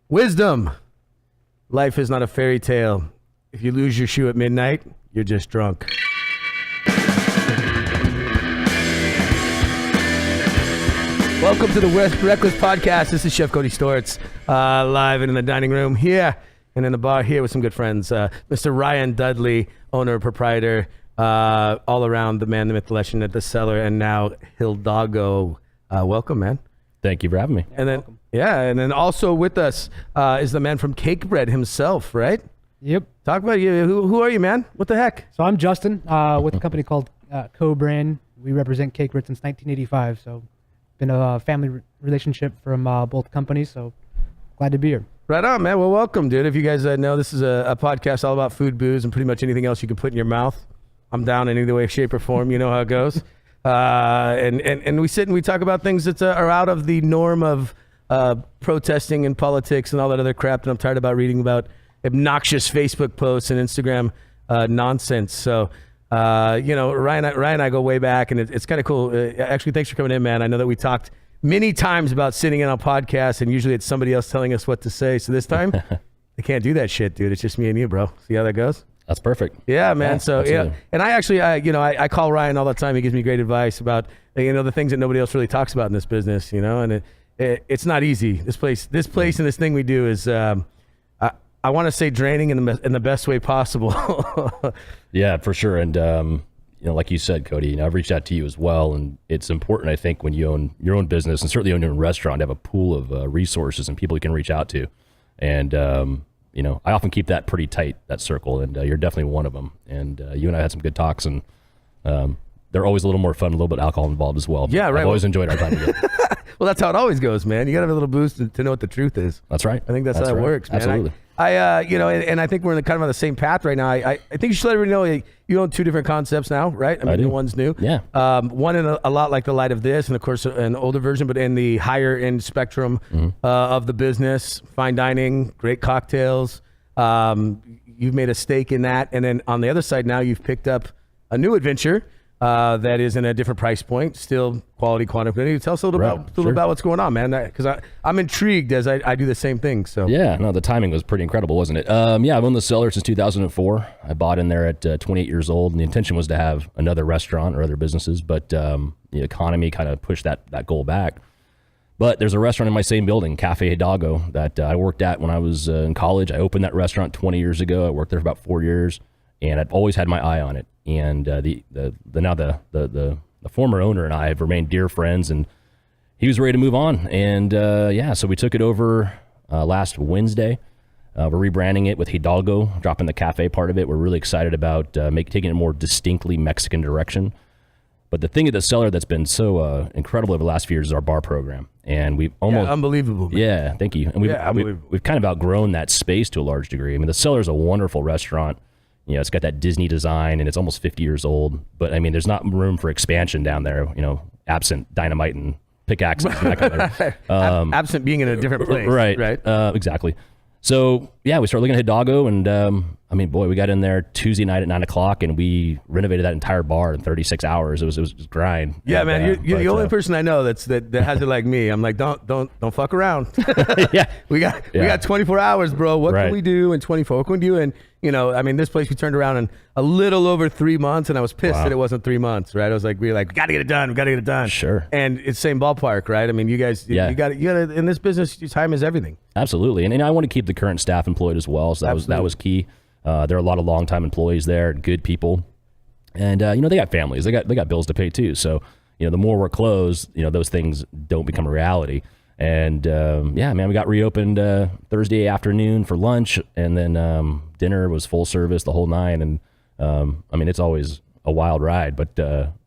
Wisdom. Life is not a fairy tale. If you lose your shoe at midnight, you're just drunk. Welcome to the Wreckless podcast. This is Chef Cody Storts, live in the dining room here and in the bar here with some good friends. Mr. Ryan Dudley, owner, proprietor, all around the man, the myth, the legend at the Cellar, and now Hildago. Welcome, man. Thank you for having me. And then, and then also with us is the man from Cakebread himself, right? Yep. Talk about you. Who are you, man? What the heck? So I'm Justin with a company called Co-Brand. We represent Cakebread since 1985. So been a family relationship from both companies. So glad to be here. Right on, man. Well, welcome, dude. If you guys know, this is a podcast all about food, booze, and pretty much anything else you can put in your mouth. I'm down in either way, shape, or form. You know how it goes. And we sit and we talk about things that are out of the norm of protesting and politics and all that other crap that I'm tired about reading about obnoxious Facebook posts and Instagram nonsense. So, Ryan and I go way back, and it's kind of cool. Actually, thanks for coming in, man. I know that we talked many times about sitting in on podcasts, and usually it's somebody else telling us what to say. So this time, I can't do that shit, dude. It's just me and you, bro. See how that goes? That's perfect. Yeah, man. Yeah, so, absolutely. yeah. And I actually, I call Ryan all the time. He gives me great advice about, the things that nobody else really talks about in this business, and it's not easy. This place and this thing we do is, I want to say draining in the best way possible. Yeah, for sure. And, like you said, Cody, I've reached out to you as well. And it's important, I think, when you own your own business and certainly own your own restaurant, to have a pool of resources and people you can reach out to. And, I often keep that pretty tight, that circle, and you're definitely one of them. And you and I had some good talks, and they're always a little more fun, a little bit of alcohol involved as well. Yeah, right. I've always enjoyed our time together. Well, that's how it always goes, man. You got to have a little boost to know what the truth is. That's right. I think that's how it works, man. Absolutely. And I think we're kind of on the same path right now. I think you should let everybody know you own two different concepts now, right? I mean, the one's new. Yeah. One in a lot like the light of this, and of course an older version, but in the higher end spectrum of the business, fine dining, great cocktails. You've made a stake in that, and then on the other side now you've picked up a new adventure that is in a different price point, still quality, quantity. Tell us a little about what's going on, man, because I'm intrigued as I do the same thing. So yeah, no, the timing was pretty incredible, wasn't it? I've owned the Cellar since 2004. I bought in there at 28 years old, and the intention was to have another restaurant or other businesses, but the economy kind of pushed that goal back. But there's a restaurant in my same building, Cafe Hidalgo, that I worked at when I was in college. I opened that restaurant 20 years ago. I worked there for about 4 years, and I've always had my eye on it. And the former owner and I have remained dear friends, and he was ready to move on. And so we took it over last Wednesday. We're rebranding it with Hidalgo, dropping the cafe part of it. We're really excited about taking it a more distinctly Mexican direction. But the thing at the Cellar that's been so incredible over the last few years is our bar program. And we've almost... unbelievable, man. Yeah, thank you. And we've kind of outgrown that space to a large degree. I mean, the Cellar is a wonderful restaurant. It's got that Disney design, and it's almost 50 years old. But, I mean, there's not room for expansion down there, absent dynamite and pickaxes. And that kind of, absent being in a different place. Right. Exactly. So, yeah, we started looking at Hildago, and we got in there Tuesday night at 9 o'clock, and we renovated that entire bar in 36 hours. It was just grind. Yeah, man, you're the only person I know that has it like me. I'm like, don't fuck around. Yeah, we got 24 hours, bro. What can we do in 24? What can we do in this place we turned around in a little over 3 months, and I was pissed that it wasn't 3 months, right? I was like, we got to get it done. Sure. And it's same ballpark, right? I mean, you guys, you got in this business, time is everything. Absolutely, and I want to keep the current staff employed as well. So that was key. There are a lot of longtime employees there, good people, and they got families. They got bills to pay too. So the more we're closed, those things don't become a reality. And we got reopened Thursday afternoon for lunch, and then dinner was full service the whole nine. And it's always a wild ride, but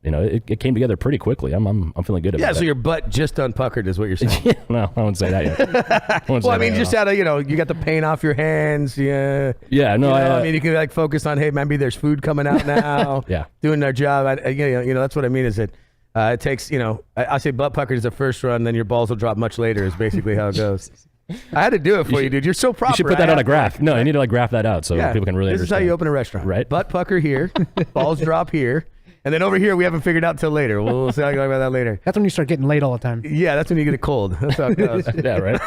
it came together pretty quickly. I'm feeling good about it. Yeah, so your butt just unpuckered is what you're saying. No, I wouldn't say that yet. Just out of, you got the paint off your hands. Yeah. Yeah, no, you can focus on, hey, maybe there's food coming out now. Yeah. Doing their job. That's what I mean is that it takes, I say butt puckered is the first run, then your balls will drop much later is basically how it goes. I had to do it for you, dude. You're so proper. You should put that on a graph. No, you need to graph that out so people can really understand. This is how you open a restaurant. Right. Butt pucker here, balls drop here, And then over here, we haven't figured out till later. We'll talk about that later. That's when you start getting late all the time. Yeah, that's when you get a cold. That's how it goes. Yeah, right.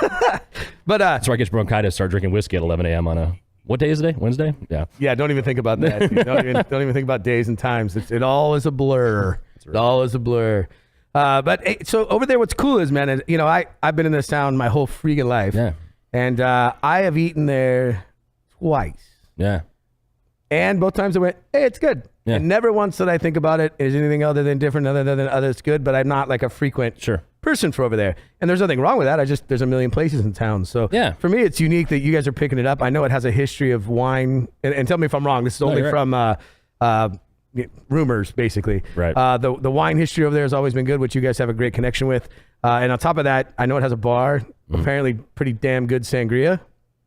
But That's where I get bronchitis. Start drinking whiskey at 11 a.m. on a what day is it? Wednesday? Yeah. yeah, don't even think about that. Dude. Don't even think about days and times. It all is a blur. It all is a blur. But hey, so over there, what's cool is, man, and, you know, I've been in this town my whole freaking life. Yeah. And I have eaten there twice. Yeah. And both times I went, hey, it's good. Yeah. And never once did I think about it. Is anything other than different, other than it's good? But I'm not like a frequent person for over there. And there's nothing wrong with that. There's a million places in town. So yeah. For me, it's unique that you guys are picking it up. I know it has a history of wine. And tell me if I'm wrong. This is only from rumors, basically. Right. The wine history over there has always been good, which you guys have a great connection with. And on top of that, I know it has a bar. Apparently pretty damn good sangria.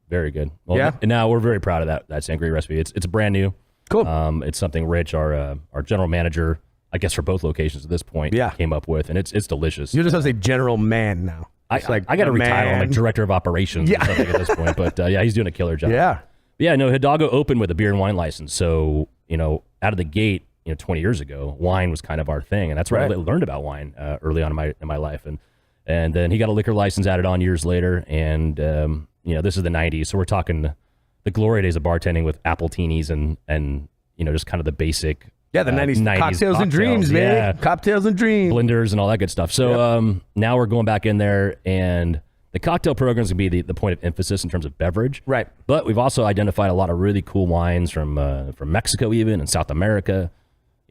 Very good. Well, Yeah. And now we're very proud of that sangria recipe. It's brand new. Cool. It's something Rich, our general manager, I guess for both locations at this point, came up with, and it's delicious. You're just supposed to say general man now. I got to retire. I'm like director of operations or something at this point. But yeah, he's doing a killer job. Yeah. Yeah, no, Hildago opened with a beer and wine license. So, you know, out of the gate, 20 years ago, wine was kind of our thing. And that's where I learned about wine early on in my life. And then he got a liquor license added on years later. And, this is the 90s. So we're talking the glory days of bartending with appletinis and just kind of the basic. Yeah, the 90s cocktails and dreams, man. Yeah. Cocktails and dreams. Blenders and all that good stuff. So now we're going back in there, and the cocktail program is going to be the point of emphasis in terms of beverage. Right. But we've also identified a lot of really cool wines from Mexico even and South America.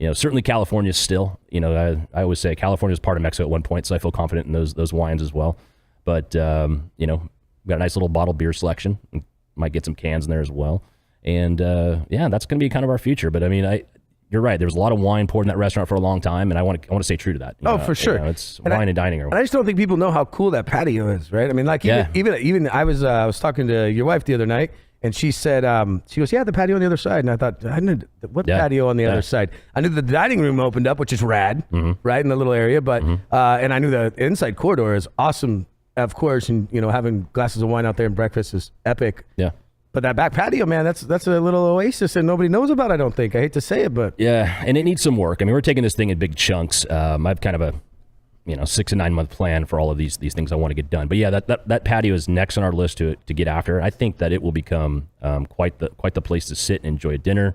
Certainly California still. I always say California is part of Mexico at one point, so I feel confident in those wines as well. But, we've got a nice little bottled beer selection. Might get some cans in there as well. And, that's going to be kind of our future. But, I mean, you're right. There was a lot of wine poured in that restaurant for a long time, and I want to stay true to that. For sure. It's wine and dining room. And I just don't think people know how cool that patio is, right? I mean, like even I was talking to your wife the other night, and she said, she goes, yeah, the patio on the other side. And I thought, I knew what patio on the other side? I knew the dining room opened up, which is rad, right, in the little area. But and I knew the inside corridor is awesome, of course. And having glasses of wine out there and breakfast is epic. Yeah. But that back patio, man, that's a little oasis and nobody knows about, I don't think. I hate to say it, but... Yeah, and it needs some work. I mean, we're taking this thing in big chunks. I've kind of a 6 to 9 month plan for all of these things I want to get done. But yeah, that patio is next on our list to get after. I think that it will become quite the place to sit and enjoy a dinner,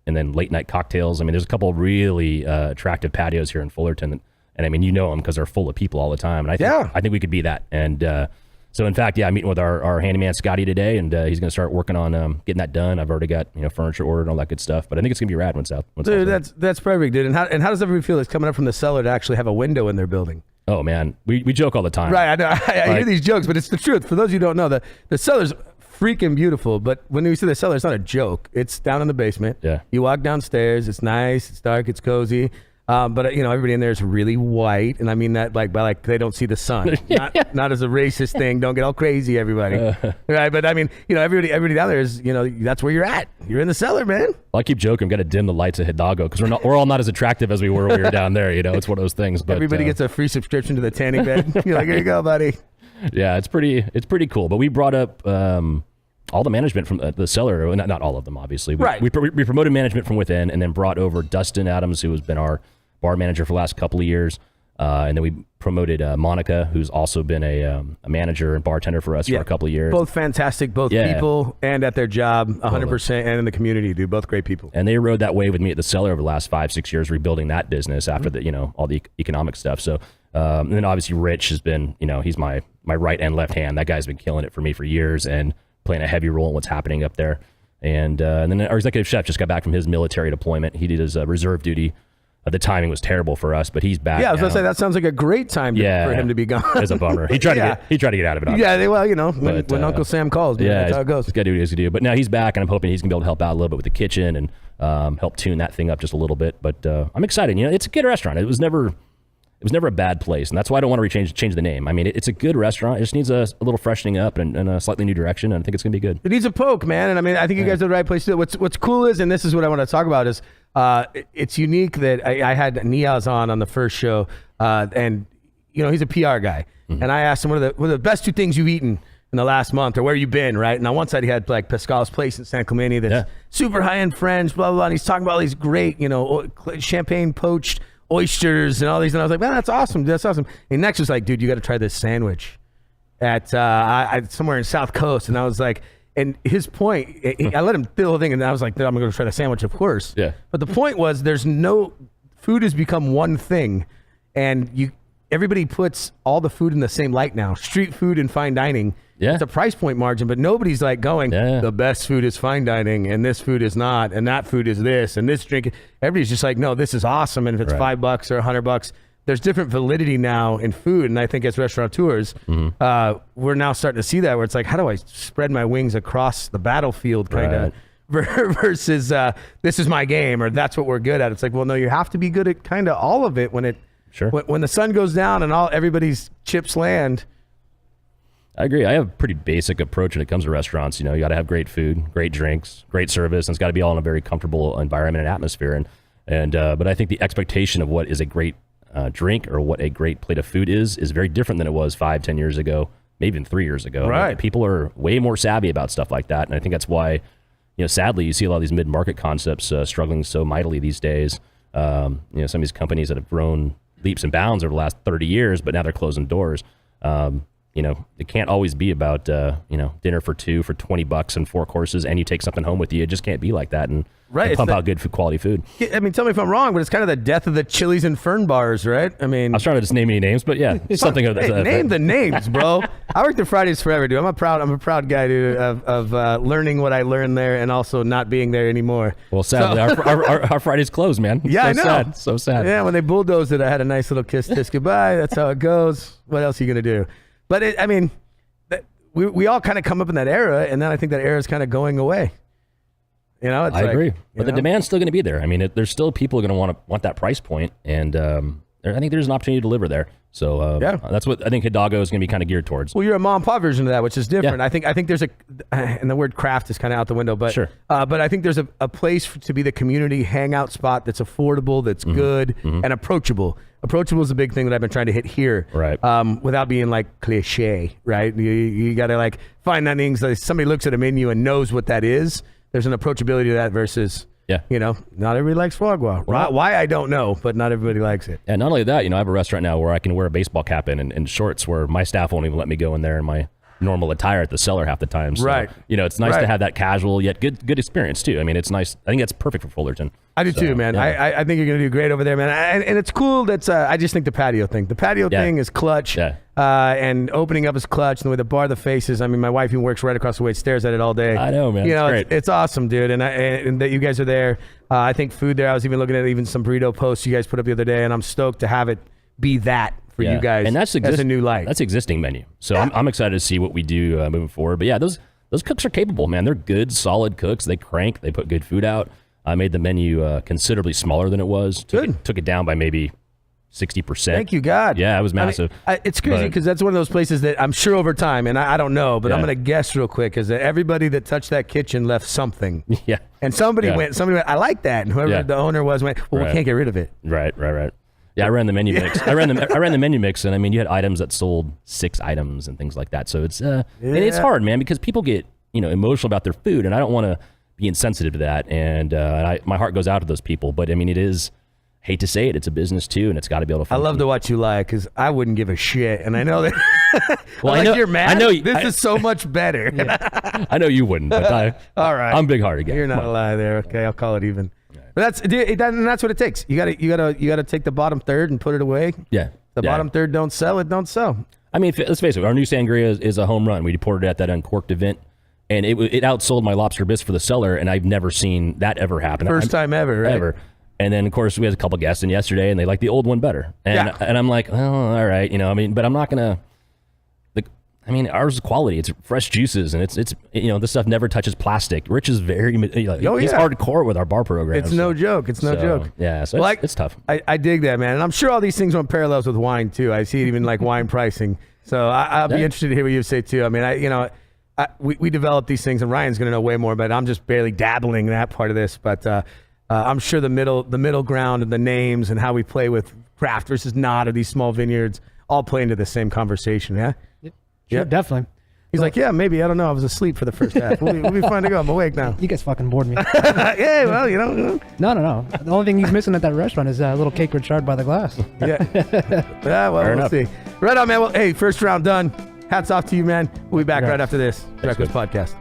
and then late night cocktails. I mean, there's a couple of really attractive patios here in Fullerton, and I mean, them because they're full of people all the time. And I think we could be that. And so in fact, I'm meeting with our handyman Scotty today, and he's going to start working on getting that done. I've already got furniture ordered and all that good stuff. But I think it's going to be rad once out. Dude, that's perfect, dude. And how does everybody feel? It's coming up from the cellar to actually have a window in their building. Oh man, we joke all the time. Right, I know. I hear these jokes, but it's the truth. For those of you who don't know, the cellar's freaking beautiful. But when we say the cellar, it's not a joke. It's down in the basement. Yeah. You walk downstairs. It's nice. It's dark. It's cozy. But everybody in there is really white, and I mean that by they don't see the sun. Not as a racist thing. Don't get all crazy, everybody. Right? But I mean, everybody down there is, that's where you're at. You're in the cellar, man. Well, I keep joking. I'm gonna dim the lights at Hildago because we're all not as attractive as we were when we were down there. It's one of those things. But everybody gets a free subscription to the tanning bed. You're like, here you go, buddy. Yeah, it's pretty cool. But we brought up all the management from the cellar. Not all of them, obviously. We promoted management from within, and then brought over Dustin Adams, who has been our bar manager for the last couple of years, and then we promoted Monica, who's also been a manager and bartender for us for a couple of years. Both fantastic, people and at their job, 100%, and in the community, dude. Both great people. And they rode that wave with me at the cellar over the last 5-6 years, rebuilding that business after all the economic stuff. So, and then obviously Rich has been, he's my right and left hand. That guy's been killing it for me for years and playing a heavy role in what's happening up there. And then our executive chef just got back from his military deployment. He did his reserve duty. The timing was terrible for us, but he's back. Yeah, I was gonna say that sounds like a great time for him to be gone. It's a bummer. He tried to get out of it. Obviously. Yeah, when Uncle Sam calls, man, that's how it goes. He's got to do what he has to do. But now he's back, and I'm hoping he's gonna be able to help out a little bit with the kitchen and help tune that thing up just a little bit. But I'm excited. It's a good restaurant. It was never a bad place, and that's why I don't want to change the name. I mean, it's a good restaurant. It just needs a little freshening up and a slightly new direction, and I think it's gonna be good. It needs a poke, man. And I mean, I think you guys are the right place to do it. What's cool is, and this is what I want to talk about, is it's unique that I had Niaz on the first show, and he's a PR guy, and I asked him what are the best 2 things you've eaten in the last month, or where you been, right? And on one side he had like Pascal's Place in San Clemente that's super high-end French, blah, blah, blah. And he's talking about all these great, champagne poached oysters and all these. And I was like, man, that's awesome. That's awesome. And next was like, dude, you got to try this sandwich at somewhere in South Coast. And I was like, and his point, I let him do the whole thing. And I was like, I'm going to try the sandwich, of course. Yeah. But the point was food has become one thing. And everybody puts all the food in the same light now. Street food and fine dining. Yeah. It's a price point margin, but nobody's like going, the best food is fine dining and this food is not, and that food is this, and this drink. Everybody's just like, no, this is awesome. And if it's $5 or $100, there's different validity now in food. And I think as restaurateurs, we're now starting to see that where it's like, how do I spread my wings across the battlefield kind of versus this is my game or that's what we're good at. It's like, well, no, you have to be good at kind of all of it when the sun goes down and everybody's chips land. I agree. I have a pretty basic approach when it comes to restaurants. You got to have great food, great drinks, great service, and it's got to be all in a very comfortable environment and atmosphere. But I think the expectation of what is a great drink or what a great plate of food is very different than it was 5-10 years ago, maybe even 3 years ago. Right. People are way more savvy about stuff like that, and I think that's why, sadly, you see a lot of these mid-market concepts struggling so mightily these days. Some of these companies that have grown leaps and bounds over the last 30 years, but now they're closing doors. It can't always be about, dinner for two for $20 and 4 courses and you take something home with you. It just can't be like that and pump out good quality food. I mean, tell me if I'm wrong, but it's kind of the death of the Chili's and Fern bars, right? I mean, I was trying to just name any names, but yeah, something of that. Name the names, bro. I worked at Fridays forever, dude. I'm a proud guy, dude, of learning what I learned there and also not being there anymore. Well, sadly, our Fridays closed, man. Yeah, I know. Sad. So sad. Yeah, when they bulldozed it, I had a nice little kiss goodbye. That's how it goes. What else are you going to do? But we all kind of come up in that era, and then I think that era is kind of going away. I agree, but the demand's still going to be there. I mean, there's still people going to want that price point, and I think there's an opportunity to deliver there. So that's what I think Hildago is going to be kind of geared towards. Well, you're a mom and pop version of that, which is different. Yeah. I think there's and the word craft is kind of out the window, but sure. But I think there's a place to be the community hangout spot that's affordable, that's good, and approachable. Approachable is a big thing that I've been trying to hit here, right? Without being like cliche, right? You got to like find that things like somebody looks at a menu and knows what that is. There's an approachability to that versus. Yeah. Not everybody likes foie gras. Right? Why, I don't know, but not everybody likes it. And not only that, I have a restaurant now where I can wear a baseball cap and shorts where my staff won't even let me go in there in my normal attire at the cellar half the time. So, right. It's nice to have that casual yet good experience too. I mean, it's nice. I think that's perfect for Fullerton. I do too, man. Yeah. I think you're going to do great over there, man. And it's cool. I just think the patio thing is clutch. Yeah. And opening up is clutch. And the way the bar the faces. I mean, my wife who works right across the way stares at it all day. I know, man. It's awesome, dude. And that you guys are there. I think food there. I was even looking at even some burrito posts you guys put up the other day, and I'm stoked to have it be that for you guys. And that's a new light. That's existing menu. So I'm excited to see what we do moving forward. But yeah, those cooks are capable, man. They're good, solid cooks. They crank. They put good food out. I made the menu considerably smaller than it was. Took it down by maybe 60%. Thank you, God. Yeah, it was massive. It's crazy because that's one of those places that I'm sure over time, and I don't know, but I'm going to guess real quick, is that everybody that touched that kitchen left something. Yeah. And somebody went, I like that. And whoever the owner was went, well, we can't get rid of it. Right. Yeah, I ran the menu mix. I ran the menu mix, and I mean, you had items that sold 6 items and things like that. So it's and it's hard, man, because people get emotional about their food, and I don't want to be insensitive to that. And my heart goes out to those people. But I mean, it is. Hate to say it, it's a business too, and it's got to be able to function. I love to watch you lie because I wouldn't give a shit, and I know that. Well, I know you're mad. I know this is so much better. Yeah. I know you wouldn't, but all right. I'm big-hearted again. You're not a lie there. Okay, I'll call it even. But that's what it takes. You gotta take the bottom third and put it away. Yeah. The bottom third don't sell. It don't sell. I mean, let's face it. Our new sangria is a home run. We poured it at that Uncorked event, and it outsold my lobster bisque for the cellar, and I've never seen that ever happen. First time ever, right? Ever. And then, of course, we had a couple guests in yesterday, and they liked the old one better. And I'm like, well, all right, but I'm not gonna. Ours is quality. It's fresh juices, and it's this stuff never touches plastic. Rich is very he's hardcore with our bar program. It's no joke. It's no joke. Yeah, so it's tough. I dig that, man, and I'm sure all these things run parallels with wine too. I see it even like wine pricing. So I'll be interested to hear what you say too. I mean, we develop these things, and Ryan's gonna know way more, but I'm just barely dabbling in that part of this, but. I'm sure the middle ground and the names and how we play with craft versus not or these small vineyards all play into the same conversation. Yeah. Sure, definitely. He's like, yeah, maybe. I don't know. I was asleep for the first half. We'll be fine to go. I'm awake now. You guys fucking bored me. Yeah, well, you know. No. The only thing he's missing at that restaurant is a little cake shard by the glass. Yeah. Yeah, well, we'll see. Right on, man. Well, hey, first round done. Hats off to you, man. We'll be back right after this. Wreckless Podcast.